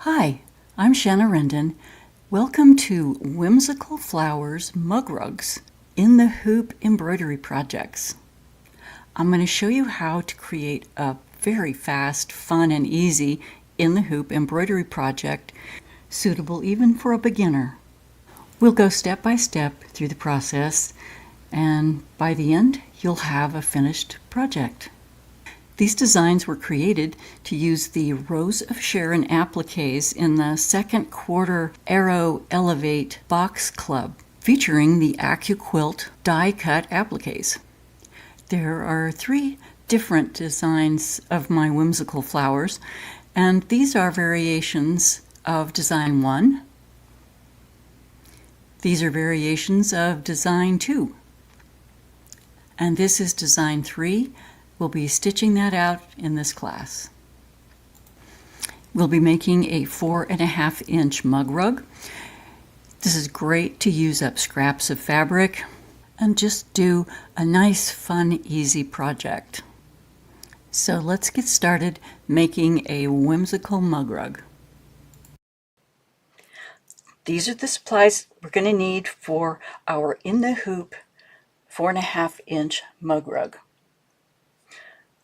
Hi, I'm Shanna. Welcome to Whimsical Flowers Mug Rugs in the Hoop Embroidery Projects. I'm going to show you how to create a very fast, fun, and easy in the hoop embroidery project, suitable even for a beginner. We'll go step by step through the process, and by the end, you'll have a finished project. These designs were created to use the Rose of Sharon appliques in the second quarter Aero Elevate Box Club, featuring the AccuQuilt die-cut appliques. There are 3 different designs of my whimsical flowers, and these are variations of design 1. These are variations of design 2. And this is design 3. We'll be stitching that out in this class. We'll be making a 4.5-inch mug rug. This is great to use up scraps of fabric and just do a nice, fun, easy project. So let's get started making a whimsical mug rug. These are the supplies we're going to need for our in the hoop 4.5-inch mug rug.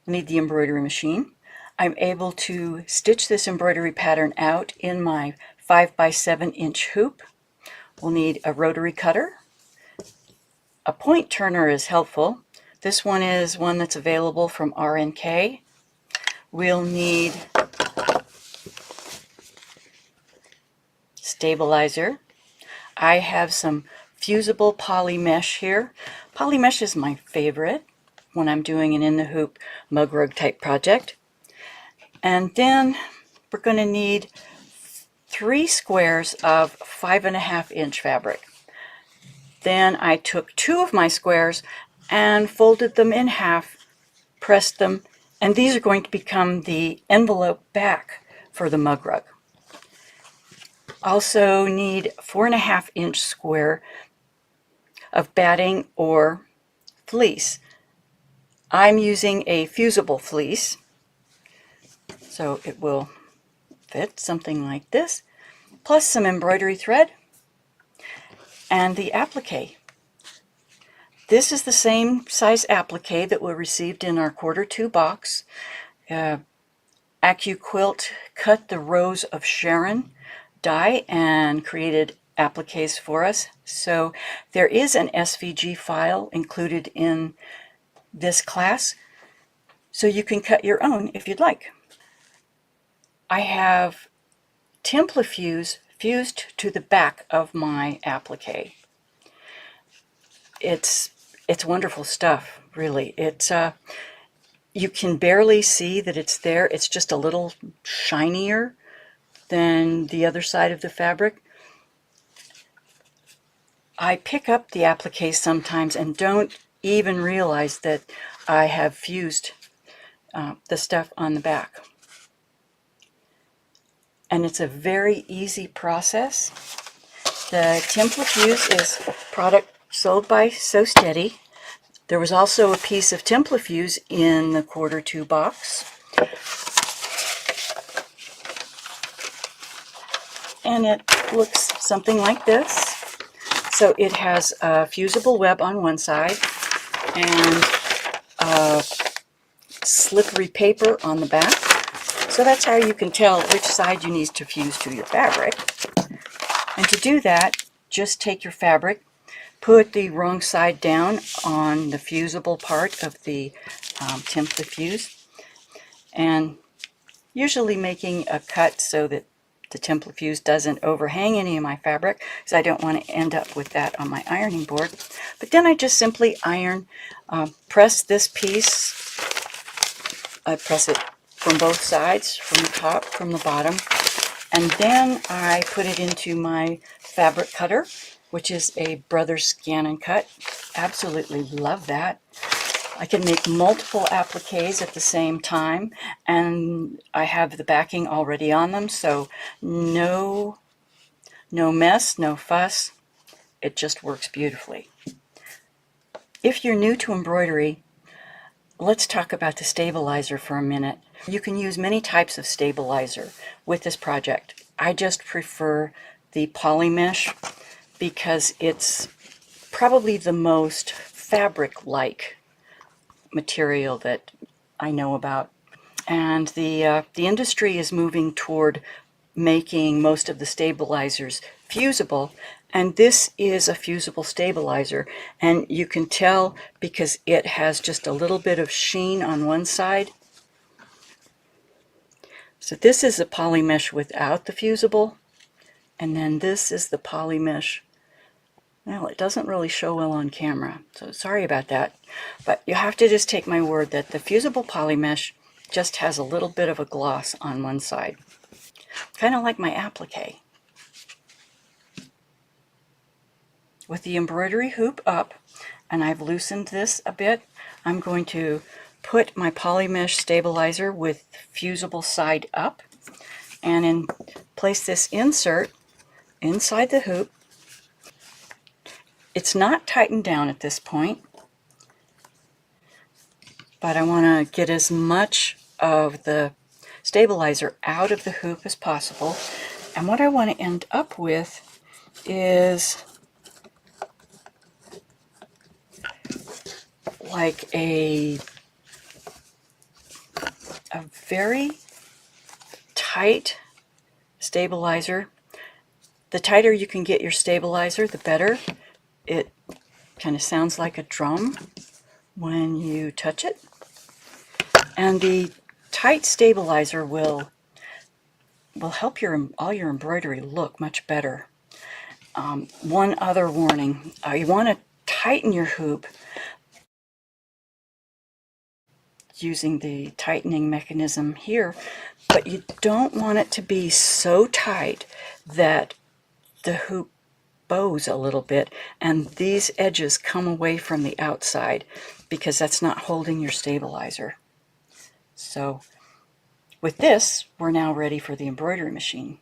I need the embroidery machine. I'm able to stitch this embroidery pattern out in my 5x7-inch hoop. We'll need a rotary cutter. A point turner is helpful. This one is one that's available from R&K. We'll need stabilizer. I have some fusible poly mesh here. Poly mesh is my favorite when I'm doing an in the hoop mug rug type project. And then we're going to need 3 squares of 5.5-inch fabric. Then I took 2 of my squares and folded them in half, pressed them, and these are going to become the envelope back for the mug rug. Also need 4.5-inch square of batting or fleece. I'm using a fusible fleece, so it will fit something like this, plus some embroidery thread and the applique. This is the same size applique that we received in our Q2 box. AccuQuilt cut the Rose of Sharon die and created appliques for us. So there is an SVG file included in this class, so you can cut your own if you'd like. I have Templafuse fused to the back of my applique. It's wonderful stuff, really. You can barely see that it's there. It's just a little shinier than the other side of the fabric. I pick up the applique sometimes and don't even realize that I have fused the stuff on the back. And it's a very easy process. The Templafuse is a product sold by So Steady. There was also a piece of Templafuse in the Q2 box. And it looks something like this. So it has a fusible web on one side and slippery paper on the back. So that's how you can tell which side you need to fuse to your fabric. And to do that, just take your fabric, put the wrong side down on the fusible part of the Templafuse, and usually making a cut so that the Templafuse doesn't overhang any of my fabric, because I don't want to end up with that on my ironing board. But then I just simply iron, press this piece. I press it from both sides, from the top, from the bottom, and then I put it into my fabric cutter, which is a Brothers Scan and Cut. Absolutely love that. I can make multiple appliques at the same time, and I have the backing already on them, so no mess, no fuss. It just works beautifully. If you're new to embroidery, let's talk about the stabilizer for a minute. You can use many types of stabilizer with this project. I just prefer the poly mesh because it's probably the most fabric-like material that I know about. And the industry is moving toward making most of the stabilizers fusible, and this is a fusible stabilizer, and you can tell because it has just a little bit of sheen on one side. So this is a poly mesh without the fusible, and then this is the poly mesh. Well, it doesn't really show well on camera, so sorry about that, but you have to just take my word that the fusible poly mesh just has a little bit of a gloss on one side, kind of like my applique. With the embroidery hoop up, and I've loosened this a bit, I'm going to put my poly mesh stabilizer with fusible side up and place this insert inside the hoop. It's not tightened down at this point, but I want to get as much of the stabilizer out of the hoop as possible. And what I want to end up with is like a very tight stabilizer. The tighter you can get your stabilizer, the better. It kind of sounds like a drum when you touch it. And the tight stabilizer will help all your embroidery look much better. One other warning, you want to tighten your hoop using the tightening mechanism here, but you don't want it to be so tight that the hoop bows a little bit and these edges come away from the outside, because that's not holding your stabilizer. So with this, we're now ready for the embroidery machine.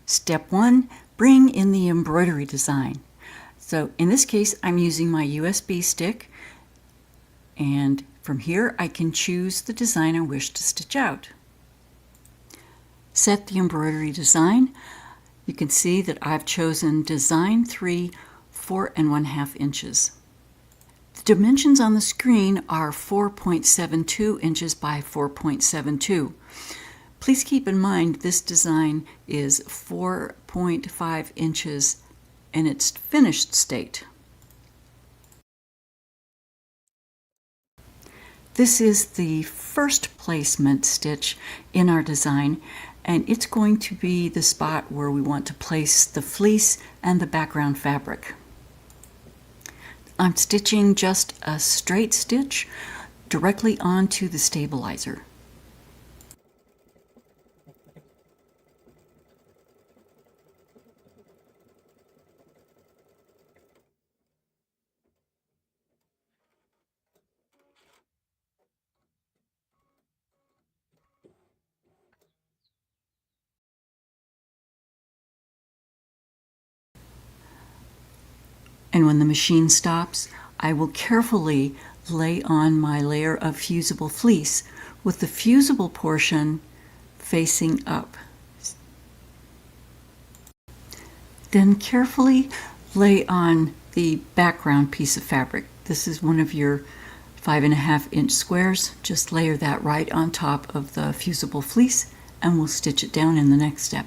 Step 1, bring in the embroidery design. So in this case, I'm using my USB stick, and from here I can choose the design I wish to stitch out. Set the embroidery design. You can see that I've chosen design 3, 4 1/2 inches. The dimensions on the screen are 4.72 inches by 4.72. Please keep in mind this design is 4.5 inches in its finished state. This is the first placement stitch in our design, and it's going to be the spot where we want to place the fleece and the background fabric. I'm stitching just a straight stitch directly onto the stabilizer. And when the machine stops, I will carefully lay on my layer of fusible fleece with the fusible portion facing up. Then carefully lay on the background piece of fabric. This is one of your 5.5 inch squares. Just layer that right on top of the fusible fleece and we'll stitch it down in the next step.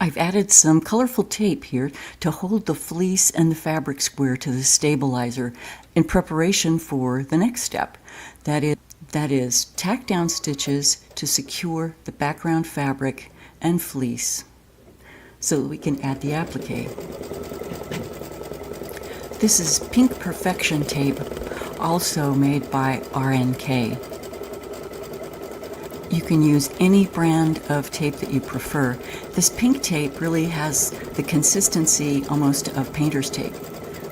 I've added some colorful tape here to hold the fleece and the fabric square to the stabilizer in preparation for the next step. That is tack down stitches to secure the background fabric and fleece so that we can add the applique. This is Pink Perfection tape, also made by RNK. You can use any brand of tape that you prefer. This pink tape really has the consistency almost of painter's tape,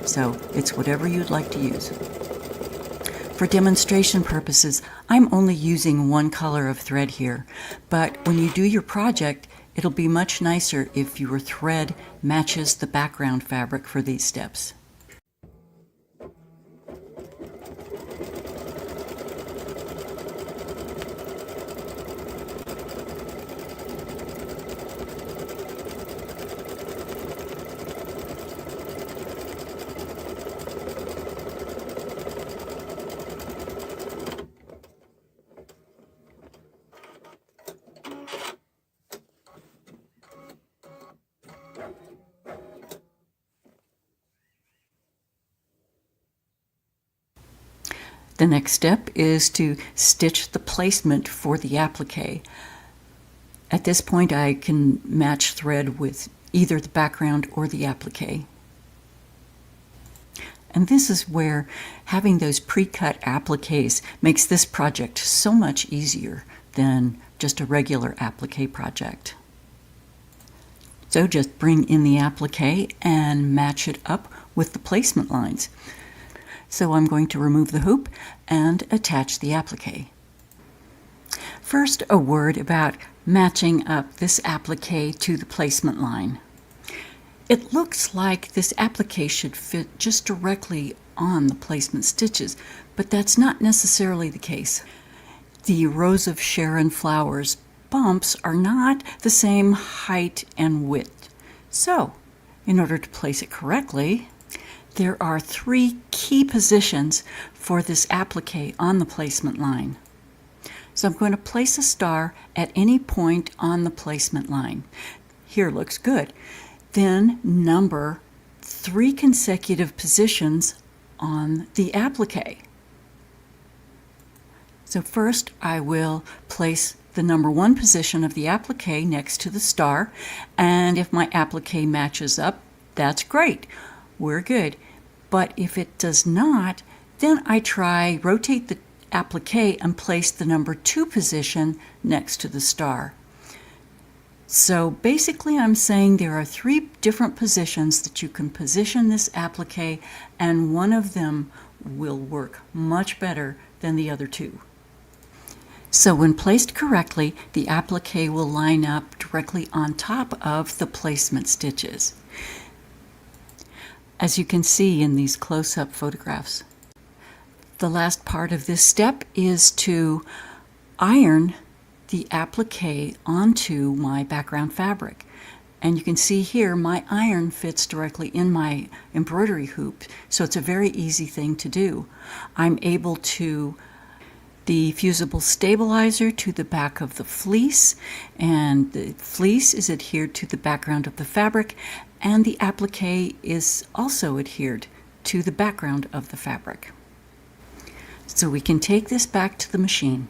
so it's whatever you'd like to use. For demonstration purposes, I'm only using one color of thread here, but when you do your project, it'll be much nicer if your thread matches the background fabric for these steps. The next step is to stitch the placement for the applique. At this point, I can match thread with either the background or the applique. And this is where having those pre-cut appliques makes this project so much easier than just a regular applique project. So just bring in the applique and match it up with the placement lines. So I'm going to remove the hoop and attach the applique. First, a word about matching up this applique to the placement line. It looks like this applique should fit just directly on the placement stitches, but that's not necessarily the case. The Rose of Sharon flowers bumps are not the same height and width. So, in order to place it correctly, there are 3 key positions for this applique on the placement line. So I'm going to place a star at any point on the placement line. Here looks good. Then number 3 consecutive positions on the applique. So first I will place the number 1 position of the applique next to the star, and if my applique matches up, that's great. We're good. But if it does not, then I rotate the applique and place the number 2 position next to the star. So basically I'm saying there are 3 different positions that you can position this applique, and one of them will work much better than the other 2. So when placed correctly, the applique will line up directly on top of the placement stitches, as you can see in these close-up photographs. The last part of this step is to iron the applique onto my background fabric. And you can see here my iron fits directly in my embroidery hoop, so it's a very easy thing to do. I'm able to the fusible stabilizer to the back of the fleece, and the fleece is adhered to the background of the fabric, and the applique is also adhered to the background of the fabric. So we can take this back to the machine.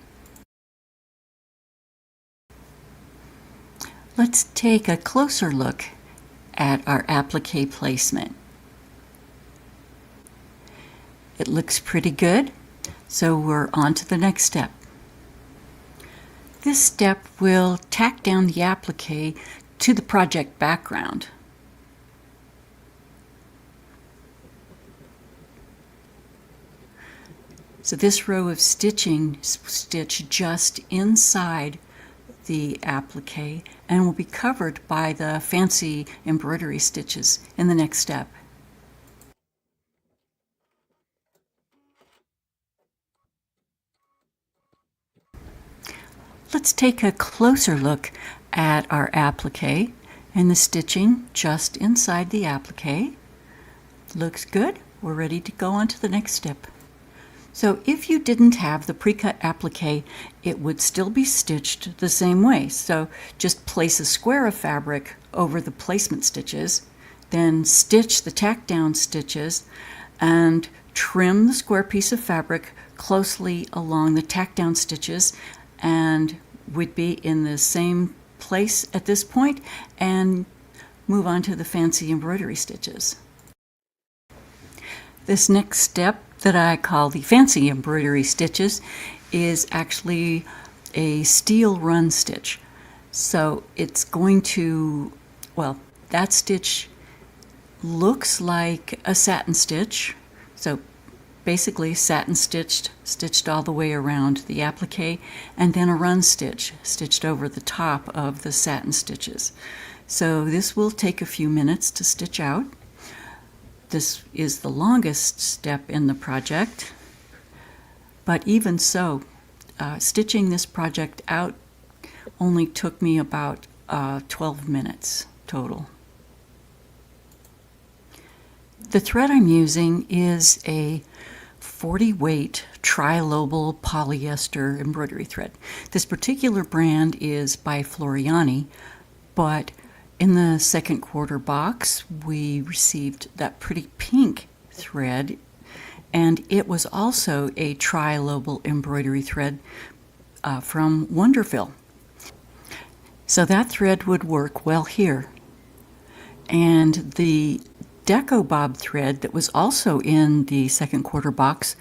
Let's take a closer look at our applique placement. It looks pretty good, so we're on to the next step. This step will tack down the applique to the project background. So this row of stitching stitch just inside the applique and will be covered by the fancy embroidery stitches in the next step. Let's take a closer look at our applique and the stitching just inside the applique. Looks good. We're ready to go on to the next step. So if you didn't have the pre-cut applique, it would still be stitched the same way. So just place a square of fabric over the placement stitches, then stitch the tack down stitches and trim the square piece of fabric closely along the tack down stitches, and would be in the same place at this point, and move on to the fancy embroidery stitches. This next step that I call the fancy embroidery stitches is actually a steel run stitch. So it's going to, well, that stitch looks like a satin stitch. So basically satin stitched all the way around the applique, and then a run stitch stitched over the top of the satin stitches. So this will take a few minutes to stitch out. This is the longest step in the project, but even so, stitching this project out only took me about 12 minutes total. The thread I'm using is a 40 weight tri-lobal polyester embroidery thread. This particular brand is by Floriani, but in the second quarter box we received that pretty pink thread, And it was also a tri-lobal embroidery thread from Wonderful. So that thread would work well here. And the Deco Bob thread that was also in the second quarter box,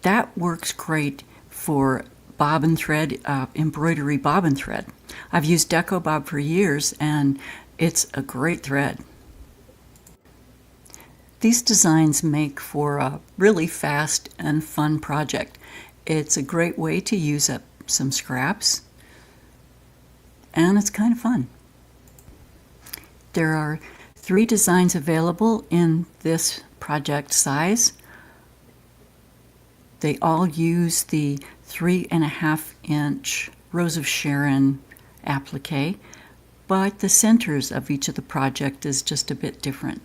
that works great for bobbin thread, embroidery bobbin thread. I've used Deco Bob for years and it's a great thread. These designs make for a really fast and fun project. It's a great way to use up some scraps, and it's kind of fun. There are 3 designs available in this project size. They all use the 3.5-inch Rose of Sharon applique, but the centers of each of the project is just a bit different.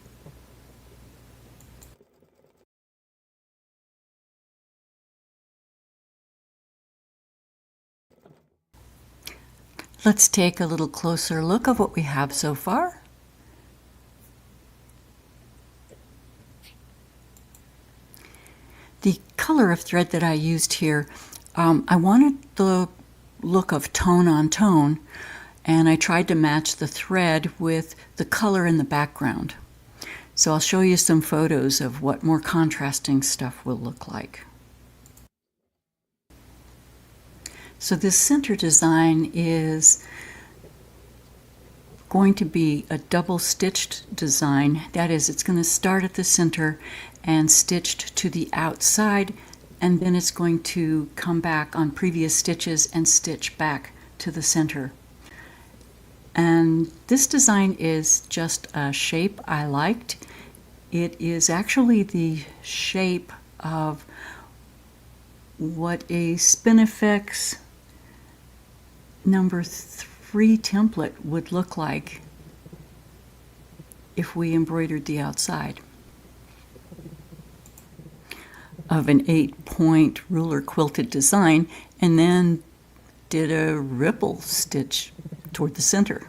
Let's take a little closer look of what we have so far. The color of thread that I used here, I wanted the look of tone on tone, and I tried to match the thread with the color in the background. So I'll show you some photos of what more contrasting stuff will look like. So this center design is going to be a double stitched design. That is, it's going to start at the center and stitched to the outside, and then it's going to come back on previous stitches and stitch back to the center. And this design is just a shape I liked. It is actually the shape of what a Spinifex number 3 template would look like if we embroidered the outside of an 8-point ruler quilted design and then did a ripple stitch toward the center.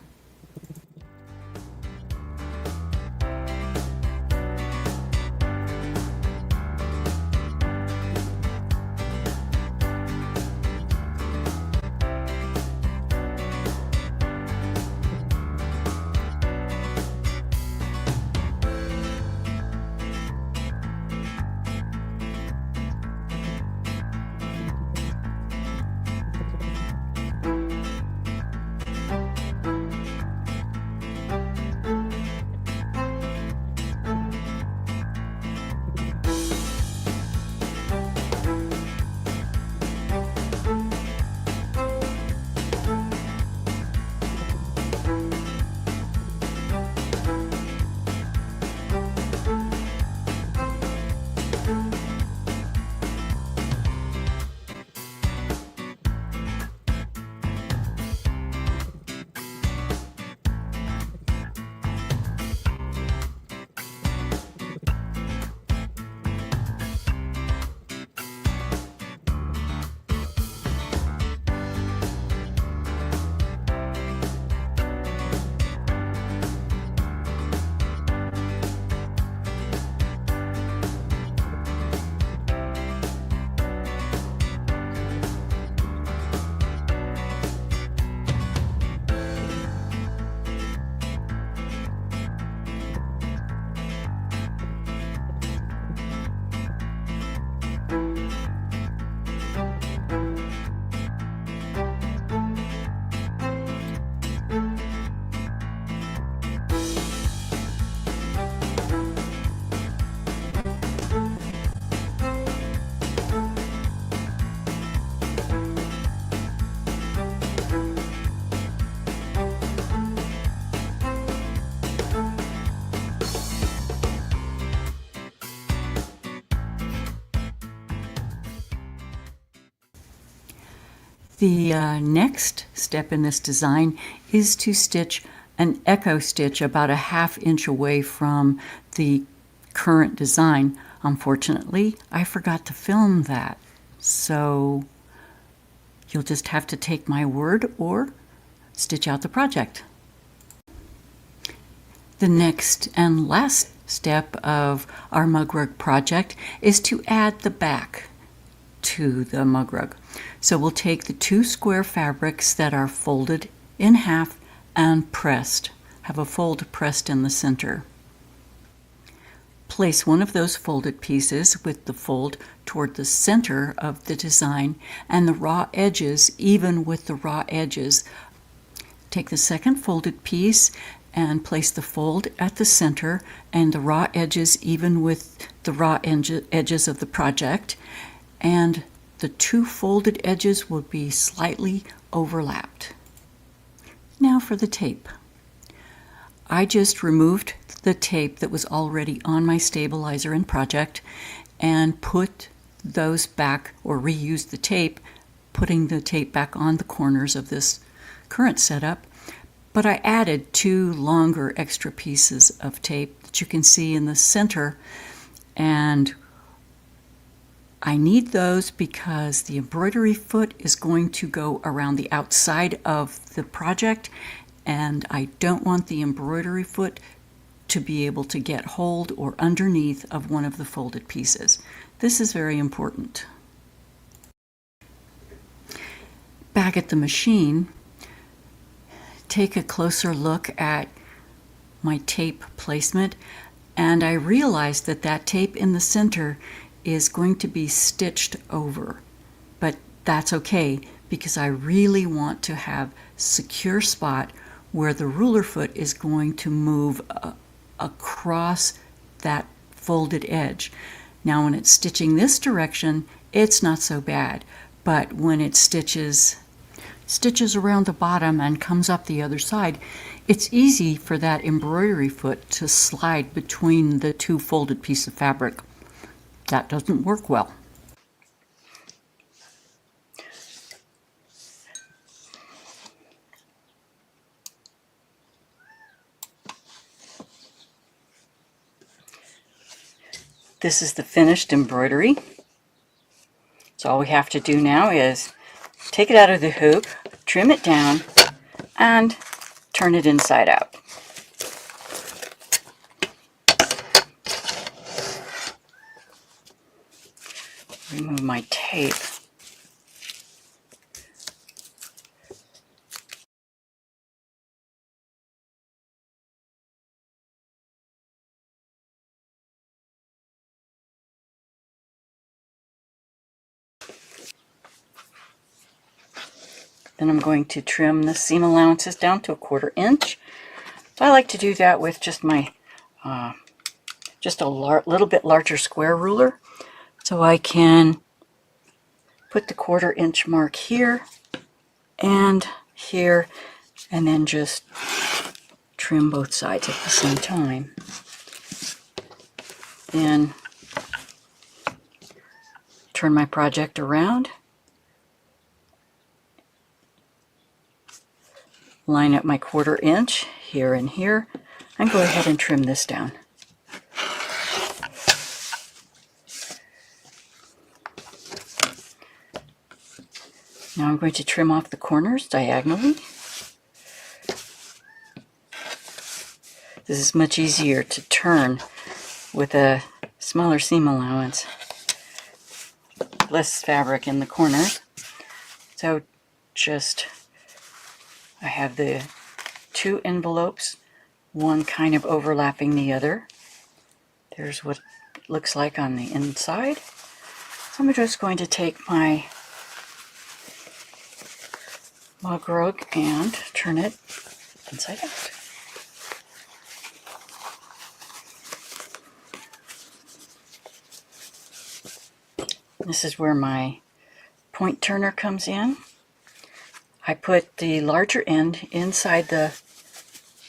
The next step in this design is to stitch an echo stitch about a 1/2 inch away from the current design. Unfortunately, I forgot to film that, so you'll just have to take my word or stitch out the project. The next and last step of our mug rug project is to add the back to the mug rug. So we'll take the 2 square fabrics that are folded in half and pressed. Have a fold pressed in the center. Place one of those folded pieces with the fold toward the center of the design and the raw edges even with the raw edges. Take the second folded piece and place the fold at the center and the raw edges even with the raw edges of the project, and the 2 folded edges will be slightly overlapped. Now for the tape. I just removed the tape that was already on my stabilizer and project and put those back, or reused the tape, putting the tape back on the corners of this current setup. But I added 2 longer extra pieces of tape that you can see in the center, and I need those because the embroidery foot is going to go around the outside of the project, and I don't want the embroidery foot to be able to get hold or underneath of one of the folded pieces. This is very important. Back at the machine, take a closer look at my tape placement, and I realized that that tape in the center is going to be stitched over, but that's okay because I really want to have a secure spot where the ruler foot is going to move across that folded edge. Now when it's stitching this direction, it's not so bad, but when it stitches around the bottom and comes up the other side, it's easy for that embroidery foot to slide between the 2 folded pieces of fabric. That doesn't work well. This is the finished embroidery. So all we have to do now is take it out of the hoop, trim it down, and turn it inside out. Remove my tape. Then I'm going to trim the seam allowances down to 1/4 inch. So I like to do that with just my just a little bit larger square ruler, so I can put the 1/4 inch mark here and here, and then just trim both sides at the same time. Then turn my project around, line up my 1/4 inch here and here, and go ahead and trim this down. Now I'm going to trim off the corners diagonally. This is much easier to turn with a smaller seam allowance, less fabric in the corners. So I have the 2 envelopes, one kind of overlapping the other. There's what it looks like on the inside. So I'm just going to take my mug rug and turn it inside out. This is where my point turner comes in. I put the larger end inside the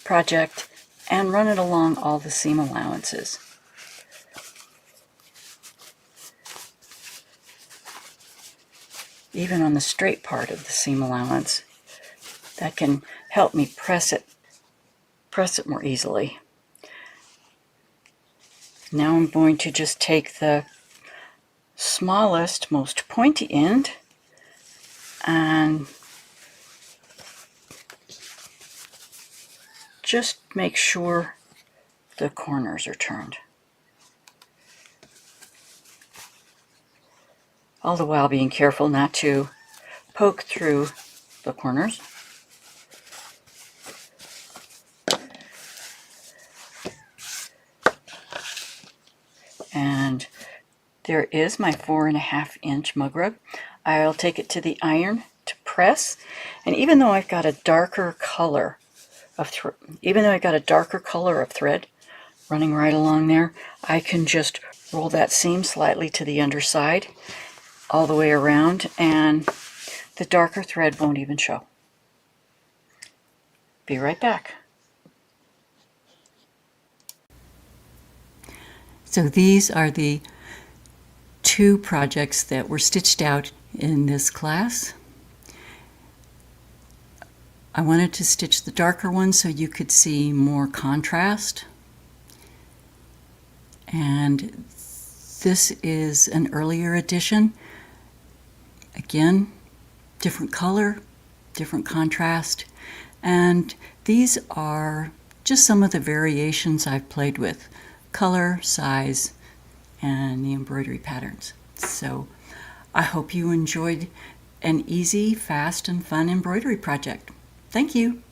project and run it along all the seam allowances. Even on the straight part of the seam allowance. That can help me press it more easily. Now I'm going to just take the smallest, most pointy end and just make sure the corners are turned. All the while being careful not to poke through the corners. And there is my 4.5-inch mug rug. I'll take it to the iron to press, and even though I've got a darker color of thread running right along there, I can just roll that seam slightly to the underside all the way around, and the darker thread won't even show. Be right back. So these are the two projects that were stitched out in this class. I wanted to stitch the darker one so you could see more contrast. And this is an earlier edition. Again, different color, different contrast. And these are just some of the variations I've played with. Color, size, and the embroidery patterns. So I hope you enjoyed an easy, fast, and fun embroidery project. Thank you.